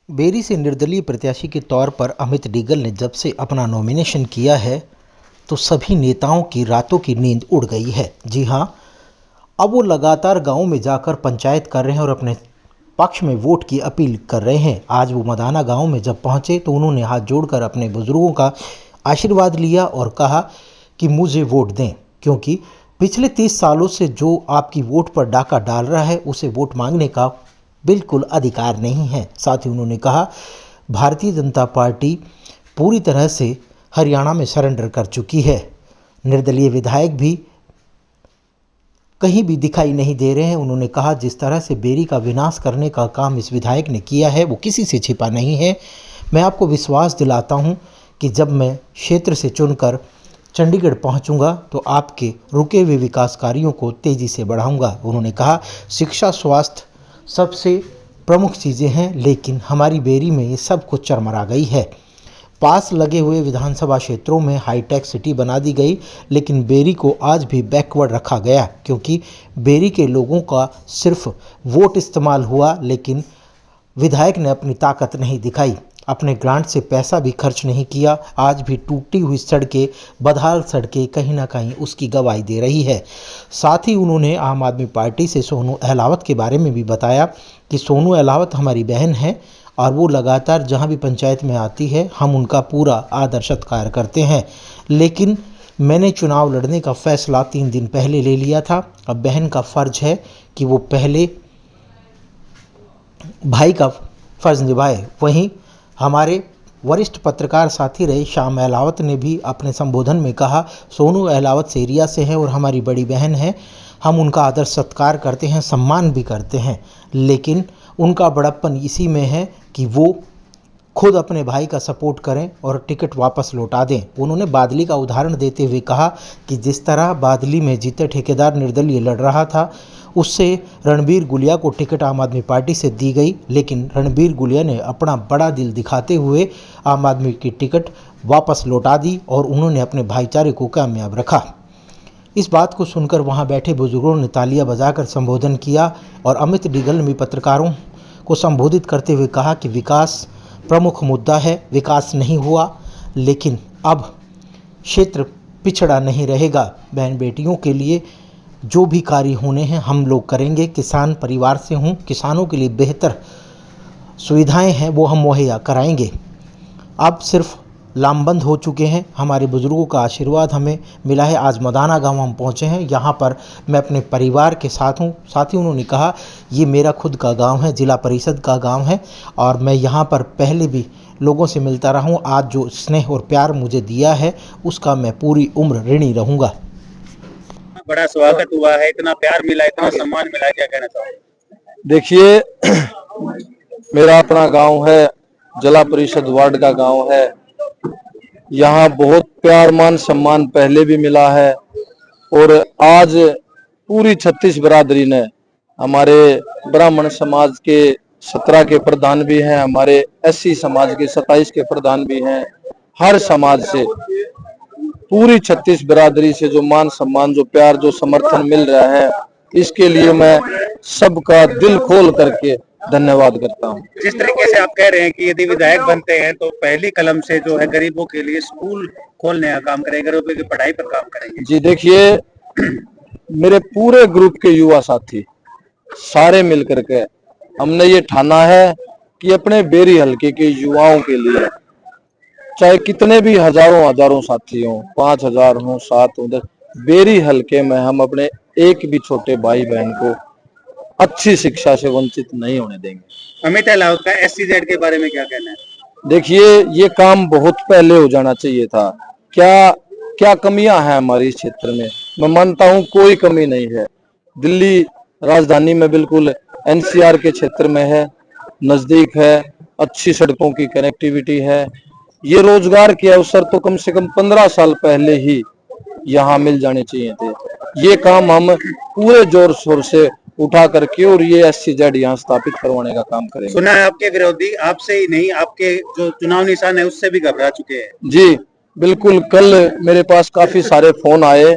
Berry से निर्दलीय प्रत्याशी के तौर पर अमित डिगल ने जब से अपना नॉमिनेशन किया है तो सभी नेताओं की रातों की नींद उड़ गई है। जी हां, अब वो लगातार गांव में जाकर पंचायत कर रहे हैं और अपने पक्ष में वोट की अपील कर रहे हैं। आज वो मदाना गांव में जब पहुंचे तो उन्होंने हाथ जोड़कर अपने बुजुर्गों का आशीर्वाद लिया और कहा कि मुझे वोट दें, क्योंकि पिछले 30 सालों से जो आपकी वोट पर डाका डाल रहा है उसे वोट मांगने का बिल्कुल अधिकार नहीं है। साथ ही उन्होंने कहा, भारतीय जनता पार्टी पूरी तरह से हरियाणा में सरेंडर कर चुकी है। निर्दलीय विधायक भी कहीं भी दिखाई नहीं दे रहे हैं। उन्होंने कहा, जिस तरह से बेरी का विनाश करने का काम इस विधायक ने किया है वो किसी से छिपा नहीं है। मैं आपको विश्वास दिलाता हूं कि जब मैं क्षेत्र से चुनकर चंडीगढ़ पहुंचूंगा तो आपके रुके हुए विकास कार्यों को तेज़ी से बढ़ाऊंगा। उन्होंने कहा, शिक्षा स्वास्थ्य सबसे प्रमुख चीज़ें हैं, लेकिन हमारी बेरी में ये सब कुछ चरमरा गई है। पास लगे हुए विधानसभा क्षेत्रों में हाईटेक सिटी बना दी गई, लेकिन बेरी को आज भी बैकवर्ड रखा गया, क्योंकि बेरी के लोगों का सिर्फ वोट इस्तेमाल हुआ, लेकिन विधायक ने अपनी ताकत नहीं दिखाई। अपने ग्रांट से पैसा भी खर्च नहीं किया। आज भी टूटी हुई सड़कें, बदहाल सड़कें कहीं ना कहीं उसकी गवाही दे रही है। साथ ही उन्होंने आम आदमी पार्टी से सोनू अहलावत के बारे में भी बताया कि सोनू अहलावत हमारी बहन है और वो लगातार जहां भी पंचायत में आती है हम उनका पूरा आदर सत्कार करते हैं, लेकिन मैंने चुनाव लड़ने का फैसला 3 दिन पहले ले लिया था। अब बहन का फ़र्ज है कि वो पहले भाई का फ़र्ज़ निभाए। वहीं हमारे वरिष्ठ पत्रकार साथी रहे श्याम अहलावत ने भी अपने संबोधन में कहा, सोनू अहलावत सेरिया से हैं और हमारी बड़ी बहन है। हम उनका आदर सत्कार करते हैं, सम्मान भी करते हैं, लेकिन उनका बड़प्पन इसी में है कि वो खुद अपने भाई का सपोर्ट करें और टिकट वापस लौटा दें। उन्होंने बादली का उदाहरण देते हुए कहा कि जिस तरह बादली में जीते ठेकेदार निर्दलीय लड़ रहा था, उससे रणबीर गुलिया को टिकट आम आदमी पार्टी से दी गई, लेकिन रणबीर गुलिया ने अपना बड़ा दिल दिखाते हुए आम आदमी की टिकट वापस लौटा दी और उन्होंने अपने भाईचारे को कामयाब रखा। इस बात को सुनकर वहां बैठे बुजुर्गों ने तालियां बजाकर संबोधन किया और अमित डिगल ने भी पत्रकारों को संबोधित करते हुए कहा कि विकास प्रमुख मुद्दा है, विकास नहीं हुआ, लेकिन अब क्षेत्र पिछड़ा नहीं रहेगा। बहन बेटियों के लिए जो भी कार्य होने हैं हम लोग करेंगे। किसान परिवार से हूँ, किसानों के लिए बेहतर सुविधाएं हैं वो हम मुहैया कराएंगे। अब सिर्फ लामबंद हो चुके हैं। हमारे बुजुर्गों का आशीर्वाद हमें मिला है। आज मदाना गांव हम पहुंचे हैं, यहाँ पर मैं अपने परिवार के साथ हूँ। साथ ही उन्होंने कहा, ये मेरा खुद का गांव है, जिला परिषद का गांव है और मैं यहाँ पर पहले भी लोगों से मिलता रहा हूँ। आज जो स्नेह और प्यार मुझे दिया है उसका मैं पूरी उम्र ऋणी रहूँगा। बड़ा स्वागत हुआ है, इतना प्यार मिला, इतना सम्मान मिला, क्या कहना चाहोगे? देखिए, मेरा अपना गांव है, जिला परिषद वार्ड का गांव है। यहाँ बहुत प्यार मान सम्मान पहले भी मिला है और आज पूरी 36 बिरादरी ने, हमारे ब्राह्मण समाज के 17 के प्रधान भी हैं, हमारे एससी समाज के 27 के प्रधान भी हैं। हर समाज से, पूरी 36 बिरादरी से जो मान सम्मान, जो प्यार, जो समर्थन मिल रहा है, इसके लिए मैं सबका दिल खोल करके धन्यवाद करता हूं। जिस तरीके से आप कह रहे हैं कि यदि विधायक बनते हैं तो पहली कलम से जो है गरीबों के लिए स्कूल खोलने का काम करेंगे, गरीबों की पढ़ाई पर काम करेंगे। जी देखिए, मेरे पूरे ग्रुप के युवा साथी सारे मिलकर के हमने ये ठाना है कि अपने बेरी हलके के युवाओं के लिए, चाहे कितने भी हजारों साथी हों, 5000 हों, 7 हों, 10, बेरी हलके में हम अपने एक भी छोटे भाई बहन को अच्छी शिक्षा से वंचित नहीं होने देंगे। अमित अहलावत का SCZ के बारे में क्या कहना है? देखिए, ये काम बहुत पहले हो जाना चाहिए था। क्या क्या कमियां हैं हमारे इस क्षेत्र में? मैं मानता हूं कोई कमी नहीं है। दिल्ली राजधानी में बिल्कुल NCR के क्षेत्र में है, नजदीक है, अच्छी सड़कों की कनेक्टिविटी है। ये रोजगार के अवसर तो कम से कम 15 साल पहले ही यहाँ मिल जाने चाहिए थे। ये काम हम पूरे जोर शोर से उठा करके और ये SCZ यहाँ स्थापित करवाने का काम करेंगे। सुना है आपके विरोधी आपसे ही नहीं, आपके जो चुनाव निशान है उससे भी घबरा चुके हैं। जी बिल्कुल, कल मेरे पास काफी सारे फोन आए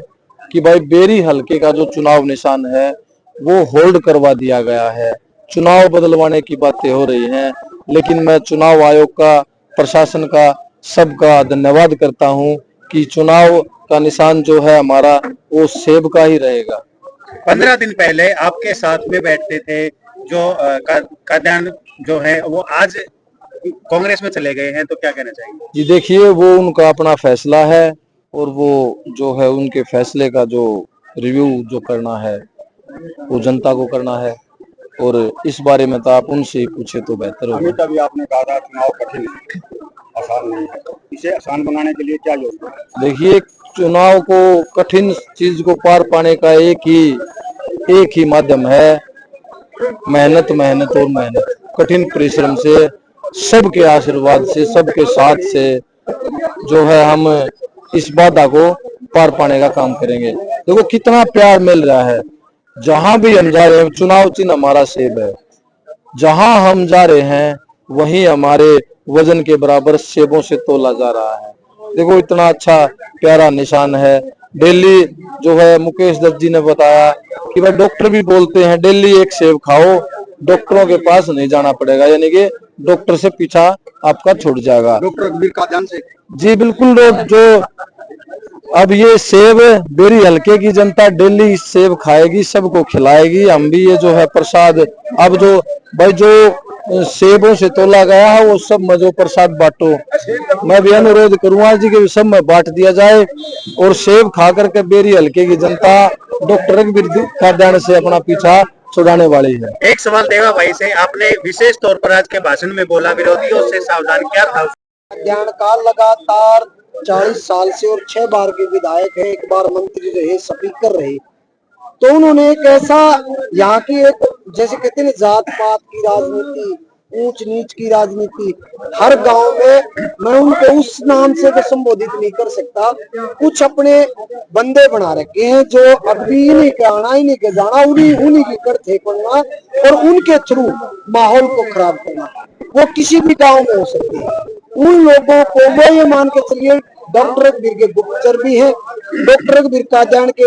कि भाई बेरी हलके का जो चुनाव निशान है वो होल्ड करवा दिया गया है, चुनाव बदलवाने की बातें हो रही हैं। लेकिन मैं चुनाव आयोग का, प्रशासन का, सबका धन्यवाद करता हूं कि चुनाव का निशान जो है हमारा वो सेब का ही रहेगा। 15 दिन पहले आपके साथ में बैठते थे जो काद्यान जो है वो आज कांग्रेस में चले गए हैं, तो क्या कहना चाहिए? जी देखिए, वो उनका अपना फैसला है और वो जो है उनके फैसले का जो रिव्यू जो करना है वो जनता को करना है, और इस बारे में तो आप उनसे ही पूछे तो बेहतर होगा। अमित, अभी आपने कहा था चुनाव कठिन है, आसान नहीं है, तो इसे आसान बनाने के लिए क्या योजना है? देखिए, चुनाव को कठिन चीज को पार पाने का एक ही माध्यम है, मेहनत, मेहनत और मेहनत। कठिन परिश्रम से, सबके आशीर्वाद से, सबके साथ से जो है हम इस बाधा को पार पाने का काम करेंगे। देखो कितना प्यार मिल रहा है, जहां भी हम जा रहे हैं, चुनाव चिन्ह हमारा सेब है, जहां हम जा रहे हैं वहीं हमारे वजन के बराबर सेबों से तोला जा रहा है। देखो इतना अच्छा प्यारा निशान है। डेली जो है मुकेश दत्त जी ने बताया कि भाई डॉक्टर भी बोलते हैं डेली एक सेब खाओ, डॉक्टरों के पास नहीं जाना पड़ेगा, यानी कि डॉक्टर से पीछा आपका छूट जाएगा। डॉक्टर रघुवीर कादियान से? जी बिल्कुल। जो अब ये सेब बेरी हल्के की जनता डेली सेब खाएगी, सबको खिलाएगी। हम भी ये जो है प्रसाद, अब जो भाई जो सेबों से तोला गया है वो सब में जो प्रसाद बांटो, मैं भी अनुरोध करूंगा जी कि सब में बांट दिया जाए, और सेब खा करके बेरी हल्के की जनता डॉक्टर रघुवीर कादियान से अपना पीछा छुड़ाने वाली है। एक सवाल देवा भाई से, आपने विशेष तौर पर आज के भाषण में बोला विरोधियों से सावधान, क्या था? काद्यान का लगातार 40 साल से और 6 बार के विधायक है, 1 बार मंत्री रहे, स्पीकर रहे, तो उन्होंने एक ऐसा यहाँ की एक जैसे कहते हैं जात पात की राजनीति, ऊंच नीच की राजनीति, हर गांव में मैं उनको उस नाम से तो संबोधित नहीं कर सकता, कुछ अपने बंदे बना रखे हैं जो अभी इन्हीं के आना इन्हीं के जाना, उन्हीं की कर थे पड़ना और उनके थ्रू माहौल को खराब करना। वो किसी भी गांव में हो सकती है। उन लोगों को वो ये मान के चलिए डॉक्टर रघुवीर के गुप्तचर भी है, डॉक्टर रघुवीर कादियान के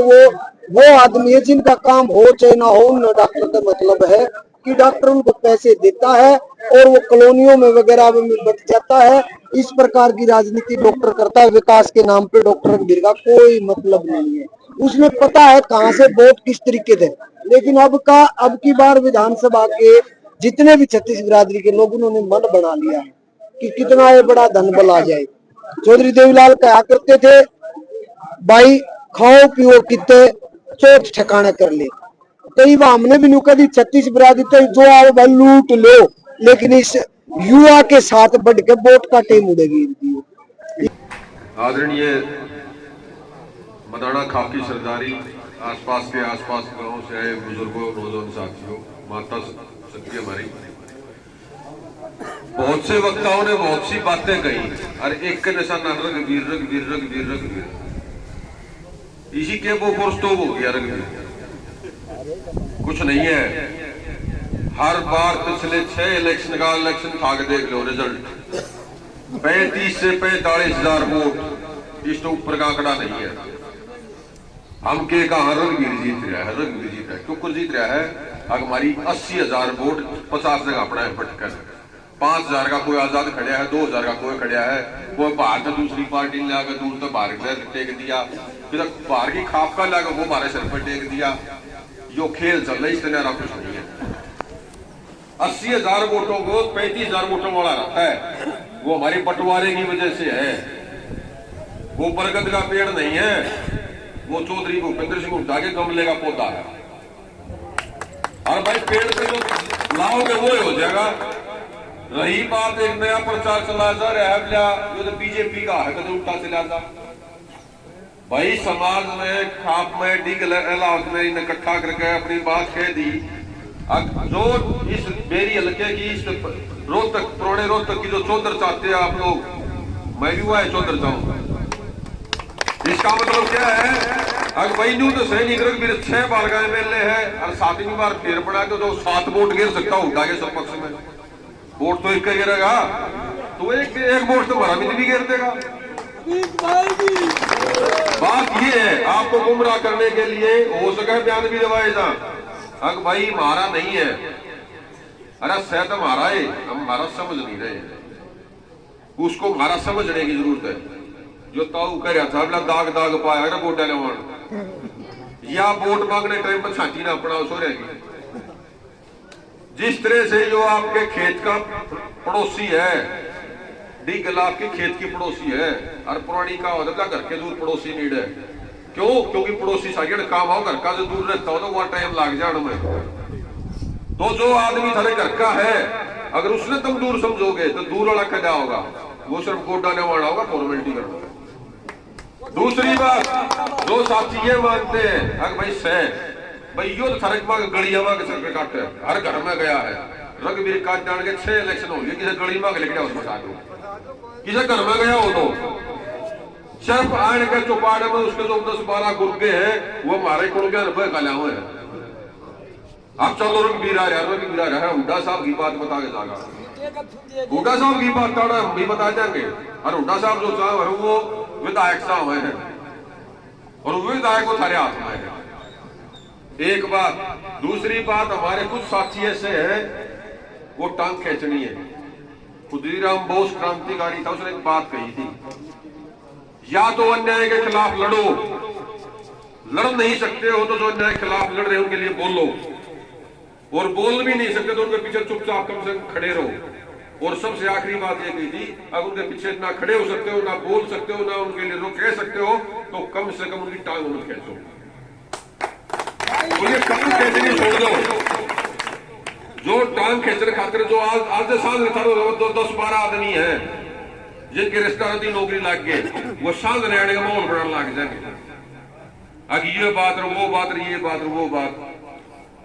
वो आदमी है जिनका काम हो चाहे ना हो, उन डॉक्टर का मतलब है कि डॉक्टर उनको पैसे देता है और वो कॉलोनियों में वगैरह में बच जाता है। इस प्रकार की राजनीति डॉक्टर करता है। विकास के नाम पे डॉक्टर रघुवीर का कोई मतलब नहीं है, उसमें पता है कहाँ से वोट किस तरीके से। लेकिन अब की बार विधानसभा के जितने भी छत्तीस बिरादरी के लोग उन्होंने मन बना लिया है कि कितना ये बड़ा धन बल आ जाए। चौधरी देवीलाल कहा करते थे भाई खाओ पियो कितने चोट ठिकाना कर ले, कई बार हमने भी नुका दी छत्तीस बिरादरी तो जो आओ भाई लूट लो, लेकिन इस युवा के साथ बढ़ के वोट का टेम उड़ेगी। आदरणीय मदाना खाकी सरदारी, आसपास गांव से आए बुजुर्गों, नौजवान साथियों, माता सत्य हमारी, बहुत से वक्ताओं ने बहुत सी बातें कही और एक के निशान रघुवीर रघुवीर रघुवीर रघुवीर, इसी के वो पुरस्तोब हो गया रघुवीर। कुछ नहीं है, हर बार पिछले 6 इलेक्शन का इलेक्शन खा के देख लो रिजल्ट, 35 से 45,000 वोट, इस तो ऊपर का आंकड़ा नहीं है। हम के कहा रघुवीर जीत रहा है, रघुवीर जीत रहा है, क्यों जीत रहा है? हमारी 80,000 वोट 50 जगह पड़ा है भटकर, 5,000 का कोई आजाद खड़ा है, 2,000 का कोई खड़ा है, वो बाहर का दूसरी पार्टी ने आकर दूर तक बाहर टेक दिया, फिर बाहर की खाप का लाकर वो हमारे सर पर टेक दिया। जो खेल चल रहा है इससे न्यारा कुछ नहीं है। 80,000 वोटों को 35,000 वोटों वाला रखा है, वो हमारी बंटवारे की वजह से है। वो बरगद का पेड़ नहीं है, वो चौधरी भूपेंद्र सिंह हुड्डा के गमले का पौधा है। और भाई पेड़ पे जो लाओगे वो हो जाएगा। रही बात एक नया प्रचार चला जा रहा है, जो तो बीजेपी का है, कदम उल्टा चला जा भाई। समाज में खाप में डिग इलाज में इकट्ठा करके अपनी बात कह दी। जो इस बेरी हल्के की इस रोहतक पुराने रोहतक की जो चौधर चाहते हैं आप लोग, मैं भी हुआ है चौधर चाहूंगा। इसका मतलब क्या है? अगर वही न्यू तो सही निकल मेरे 6 बार का एमएलए है और 7वीं बार फिर बना के जो 7 वोट गिर सकता हुड्डा के सपक्ष में, वोट तो एक गिरेगा, तो एक वोट तो हमारा भी गिर देगा। बात ये है, आपको गुमराह करने के लिए हो सके बयान भी दबाए जा। अगर भाई हमारा नहीं है, अरे शायद हमारा है, हम हमारा समझ नहीं रहे, उसको हमारा समझने की जरूरत है। जो ताऊ कह रहा था बोला दाग दाग पाया ना वोट लेवान, या वोट मांगने टाइम पर छाती ना अपना सो रहेगी। जिस तरह से जो आपके खेत का पड़ोसी है, डी गलाब के खेत की पड़ोसी है, और पुरानी का होता घर के दूर पड़ोसी नीड है। क्यों? क्योंकि पड़ोसी साइड काम आओ, घर का जो दूर रहता हो तो वहां टाइम लग जाने में। तो जो आदमी थारे घर का है, अगर उसने तुम दूर समझोगे तो दूर वाला क्या होगा? वो सिर्फ गोड डालने वाला होगा, फॉर्मेलिटी करना। दूसरी बात, जो साथी ये मानते हैं अगर भाई सह भाई यो तो थारे गलिया मांग सर पे काट हर घर में गया है, रघुवीर काट जान के 6 इलेक्शन हो गए, किसी गली मांग लेके उसमें काट किसी घर में गया हो तो सिर्फ आने के चौपाड़े में उसके जो 10-12 गुर्गे हैं वो हमारे गुर्गे रुपए का हुए हैं। अब चलो रघुवीर आ रहा है, हुड्डा साहब की बात बता के जाएगा, हुड्डा साहब की बात हम भी बता देंगे। और हुड्डा साहब जो साहब है वो विधायक साहब है, और वो विधायक को थारे हाथ में है। एक बात। दूसरी बात, हमारे कुछ साथी ऐसे हैं वो टांग खींचनी है। खुदीराम बोस क्रांतिकारी था, उसने एक बात कही थी, या तो अन्याय के खिलाफ लड़ो, लड़ नहीं सकते हो तो जो अन्याय के खिलाफ लड़ रहे उनके लिए बोलो, और बोल भी नहीं सकते तो उनके पीछे चुपचाप कम से कम खड़े रहो। और सबसे आखिरी बात ये कही थी, अगर उनके पीछे ना खड़े हो सकते हो, ना बोल सकते हो, ना उनके लिए रोक कह सकते हो, तो कम से कम उनकी टांग मत खींचो, उन्हें कम कैसे नहीं छोड़ दो। जो टांग खींचने खातिर जो आज सांझ था 10-12 आदमी है जिनके रेस्टोरेंट की नौकरी लग गए, वो सांझ रहने का माहौल बनाने लग जाएंगे। अगर ये बात रहो, वो बात रही, ये बात रहो, वो बात,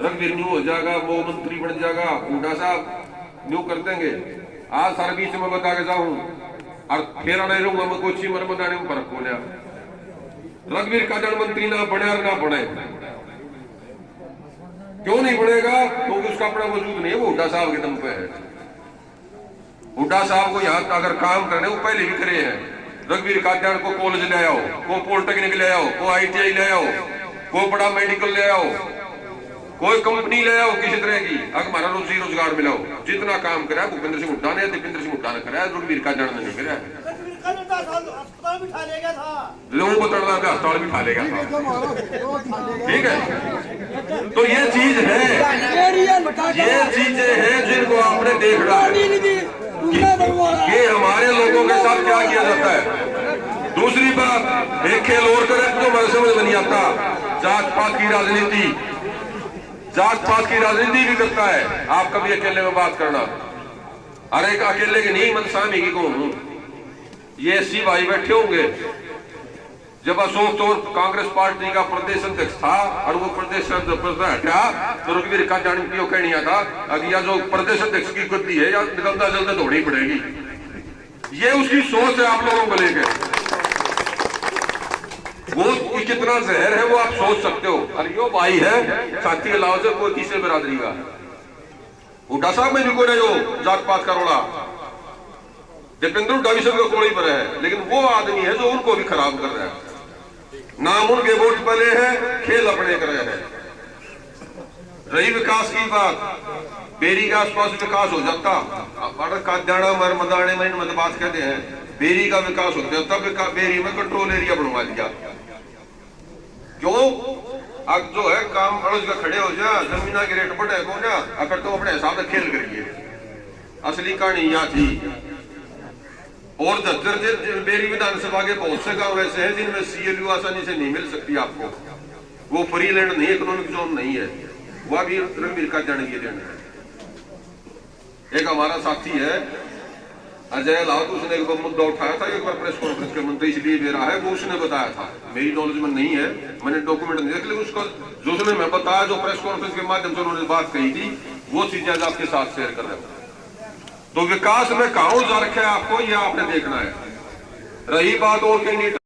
रघुवीर न्यू हो जाएगा, वो मंत्री बन जाएगा, हुड्डा साहब न्यू कर देंगे। आज सारे बीच में बता के जाऊं और फेरा नहीं रहूंगा मैं, कोची मरमदाने में फर्क हो गया। रघुवीर का जन मंत्री ना बने और ना बने, क्यों नहीं बनेगा? क्योंकि उसका अपना वजूद नहीं है, वो हुड्डा साहब के दम पे है। हुड्डा साहब को यहाँ अगर काम करने वो पहले भी करे हैं। रघुवीर काट्यान को कॉलेज ले आओ, को पॉलिटेक्निक ले आओ, को ITI ले आओ, को बड़ा मेडिकल ले आओ, कोई कंपनी ले आओ किसी तरह की, अगर हमारा रोजी रोजगार मिलाओ। जितना काम करा भूपेंद्र सिंह हुड्डा ने, दीपेंद्र सिंह हुड्डा ने कराया, रघुवीर काट्यान ने नहीं कराया। लोगों को तड़ना का अस्पताल भी खा लेगा, ठीक है। तो ये चीज है, ये चीजें हैं जिनको आपने देखना है कि हमारे लोगों के साथ क्या किया जाता है। दूसरी बात, एक खेल और करें तो हमारे समझ में नहीं आता, जात पात की राजनीति, जात पात की राजनीति भी करता है। आप कभी अकेले में बात करना, अरे अकेले की नहीं, मैं सामी की कहूं, ये SC भाई बैठे होंगे। जब अशोक तौर कांग्रेस पार्टी का प्रदेश अध्यक्ष था और वो प्रदेश अध्यक्ष हटा तो रघुवीर का जान क्यों कहनी था अगर जो प्रदेश अध्यक्ष की गद्दी है या निकलता जल्द दौड़ी पड़ेगी। ये उसकी सोच है आप लोगों को लेकर, वो कितना जहर है वो आप सोच सकते हो। अरे यो भाई है साथी अलावा से कोई किसी बिरादरी का, हुड्डा साहब में भी कोई जो जात पात का रोड़ा, दीपेंद्र हुड्डा भी सबको कोड़ी पर है, लेकिन वो आदमी है जो उनको भी खराब कर रहा है। नाम उनके वोट पले है, खेल अपने कर रहे हैं। रही विकास की बात, बेरी के आसपास विकास हो जाता, काजाना मरमदाने में इनमें बात कहते हैं, बेरी का विकास हो जाता, बेरी में कंट्रोल एरिया बनवा दिया। क्यों? अब जो है काम अड़ोस का खड़े हो जा, जमीना के रेट बढ़े को ना, अगर तो अपने हिसाब से खेल करिए। असली कहानी यहाँ थी। और बेरी विधानसभा के बहुत से गांव ऐसे हैं जिनमें CLU आसानी से नहीं मिल सकती आपको, वो फ्री लैंड नहीं, इकोनॉमिक जोन नहीं है, वह भी रघुवीर का जान के लैंड है। एक हमारा साथी है अजय लाल, उसने एक मुद्दा उठाया था एक बार प्रेस कॉन्फ्रेंस के मंत्री इसलिए दे रहा है, वो उसने बताया था, मेरी नॉलेज में नहीं है, मैंने डॉक्यूमेंट नहीं देख, लेकिन उसको जो उसने मैं बताया, जो प्रेस कॉन्फ्रेंस के माध्यम से उन्होंने बात कही थी, वो चीजें आज आपके साथ शेयर कर रहे हैं। तो विकास में कहां जा रखा है आपको, ये आपने देखना है। रही बात और कैंडिडेट